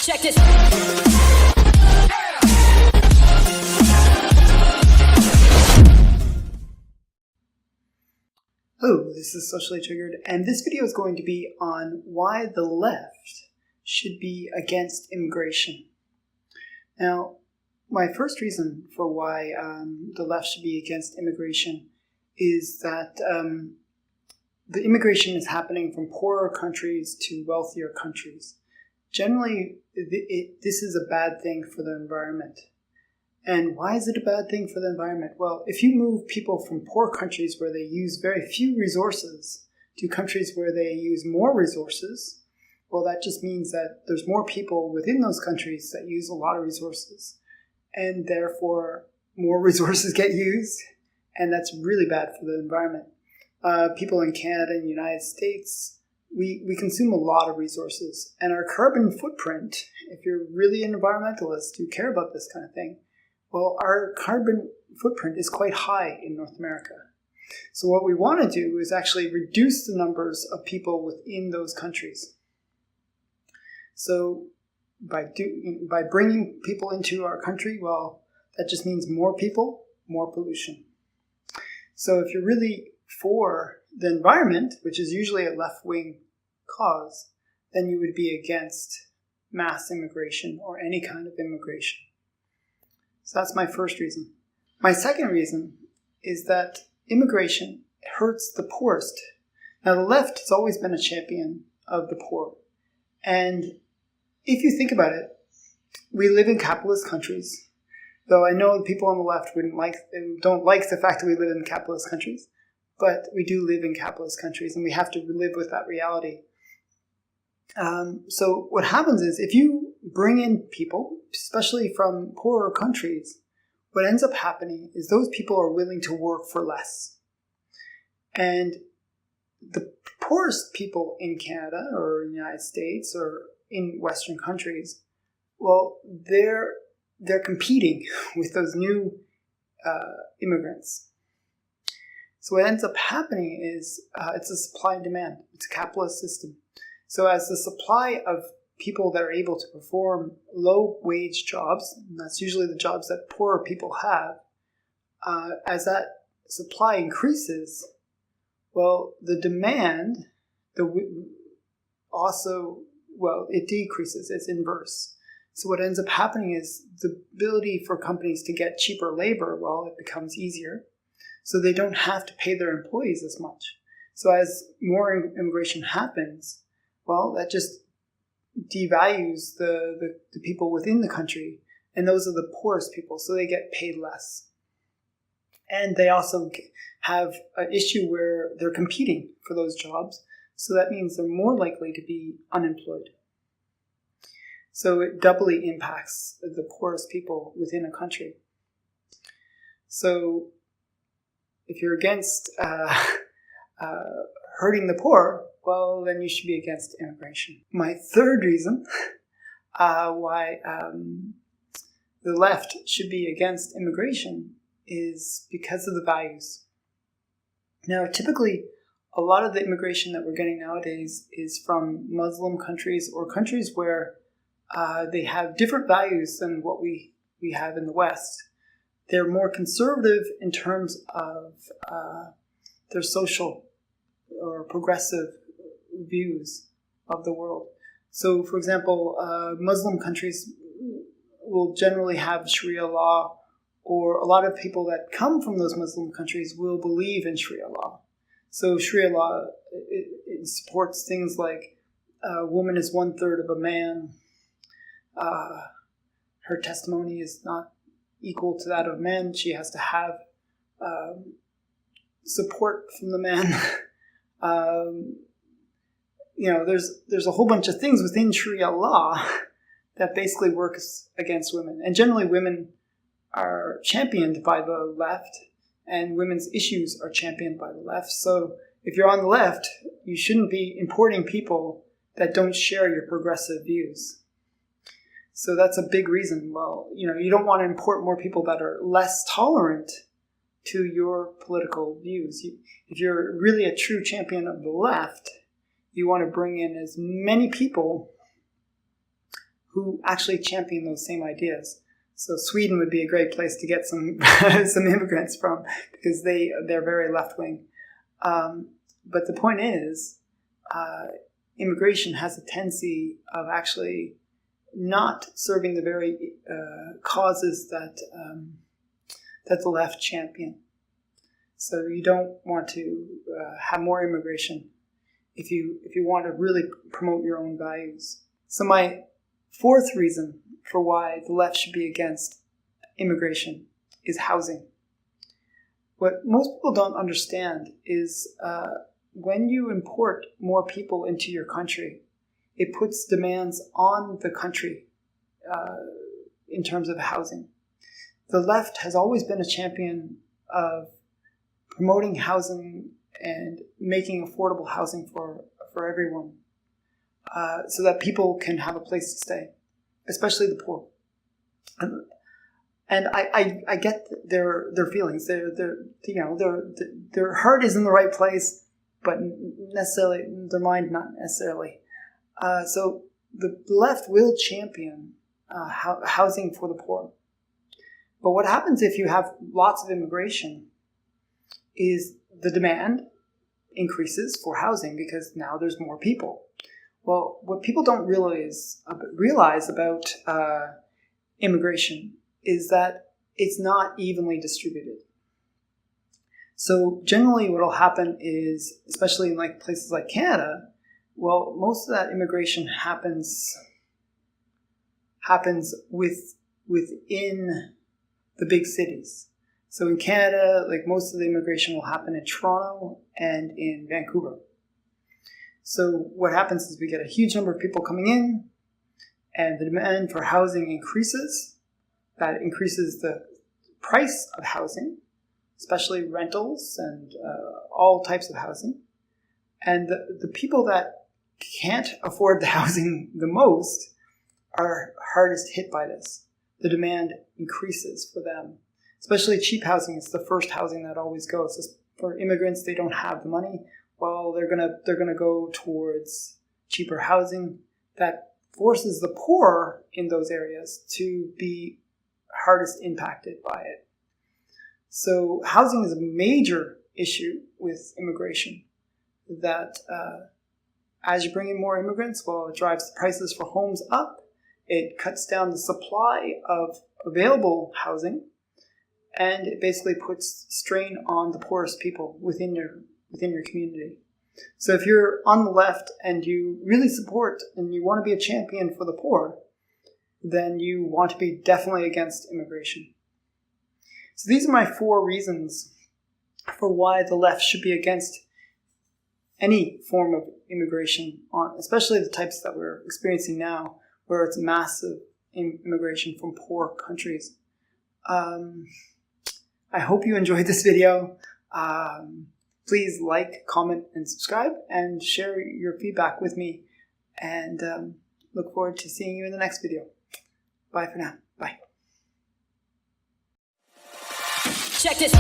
Check this. Hello, this is Socially Triggered, and this video is going to be on why the left should be against immigration. Now, my first reason for why the left should be against immigration is that the immigration is happening from poorer countries to wealthier countries. Generally, this is a bad thing for the environment. And why is it a bad thing for the environment? Well, if you move people from poor countries where they use very few resources to countries where they use more resources, well, that just means that there's more people within those countries that use a lot of resources. And therefore, more resources get used, and that's really bad for the environment. People in Canada and the United States, we consume a lot of resources. And our carbon footprint, if you're really an environmentalist who care about this kind of thing, well, our carbon footprint is quite high in North America. So what we want to do is actually reduce the numbers of people within those countries. So by bringing people into our country, well, that just means more people, more pollution. So if you're really for the environment, which is usually a left-wing cause, then you would be against mass immigration or any kind of immigration. So that's my first reason. My second reason is that immigration hurts the poorest. Now, the left has always been a champion of the poor. And if you think about it, we live in capitalist countries, though I know the people on the left don't like the fact that we live in capitalist countries, but we do live in capitalist countries, and we have to live with that reality. So what happens is, if you bring in people, especially from poorer countries, what ends up happening is those people are willing to work for less. And the poorest people in Canada or in the United States or in Western countries, well, they're competing with those new immigrants. So what ends up happening is it's a supply and demand. It's a capitalist system. So as the supply of people that are able to perform low-wage jobs, and that's usually the jobs that poorer people have, as that supply increases, well, the demand it decreases. It's inverse. So what ends up happening is the ability for companies to get cheaper labor, well, it becomes easier. So they don't have to pay their employees as much. So as more immigration happens, well, that just devalues the people within the country, and those are the poorest people, so they get paid less. And they also have an issue where they're competing for those jobs, so that means they're more likely to be unemployed. So it doubly impacts the poorest people within a country. So if you're against hurting the poor, well, then you should be against immigration. My third reason why the left should be against immigration is because of the values. Now, typically, a lot of the immigration that we're getting nowadays is from Muslim countries or countries where they have different values than what we have in the West. They're more conservative in terms of their social or progressive views of the world. So, for example, Muslim countries will generally have Sharia law, or a lot of people that come from those Muslim countries will believe in Sharia law. So Sharia law, it supports things like a woman is 1/3 of a man, her testimony is not equal to that of men, she has to have support from the man. There's a whole bunch of things within Sharia law that basically works against women. And generally women are championed by the left, and women's issues are championed by the left. So if you're on the left, you shouldn't be importing people that don't share your progressive views. So that's a big reason. Well, you don't want to import more people that are less tolerant to your political views. If you're really a true champion of the left, you want to bring in as many people who actually champion those same ideas. So Sweden would be a great place to get some some immigrants from, because they're very left-wing. But the point is, immigration has a tendency of actually not serving the very causes that the left champion. So you don't want to have more immigration if you want to really promote your own values. So my fourth reason for why the left should be against immigration is housing. What most people don't understand is when you import more people into your country, it puts demands on the country in terms of housing. The left has always been a champion of promoting housing and making affordable housing for everyone, so that people can have a place to stay, especially the poor. And I get their feelings. Their heart is in the right place, but necessarily their mind not necessarily. So the left will champion housing for the poor. But what happens if you have lots of immigration is the demand increases for housing because now there's more people. Well, what people don't realize about immigration is that it's not evenly distributed. So generally what will happen is, especially in like places like Canada, well, most of that immigration happens within the big cities. So in Canada, like most of the immigration will happen in Toronto and in Vancouver. So what happens is we get a huge number of people coming in, and the demand for housing increases. That increases the price of housing, especially rentals and all types of housing. And the people that can't afford the housing the most are hardest hit by this. The demand increases for them. Especially cheap housing is the first housing that always goes. So for immigrants, they don't have the money. Well, they're gonna go towards cheaper housing that forces the poor in those areas to be hardest impacted by it. So housing is a major issue with immigration. That as you bring in more immigrants, well, it drives the prices for homes up. It cuts down the supply of available housing. And it basically puts strain on the poorest people within your community. So if you're on the left and you really support and you want to be a champion for the poor, then you want to be definitely against immigration. So these are my 4 reasons for why the left should be against any form of immigration, especially the types that we're experiencing now, where it's massive immigration from poor countries. I hope you enjoyed this video. Please like, comment, and subscribe, and share your feedback with me. And look forward to seeing you in the next video. Bye for now. Bye. Check this.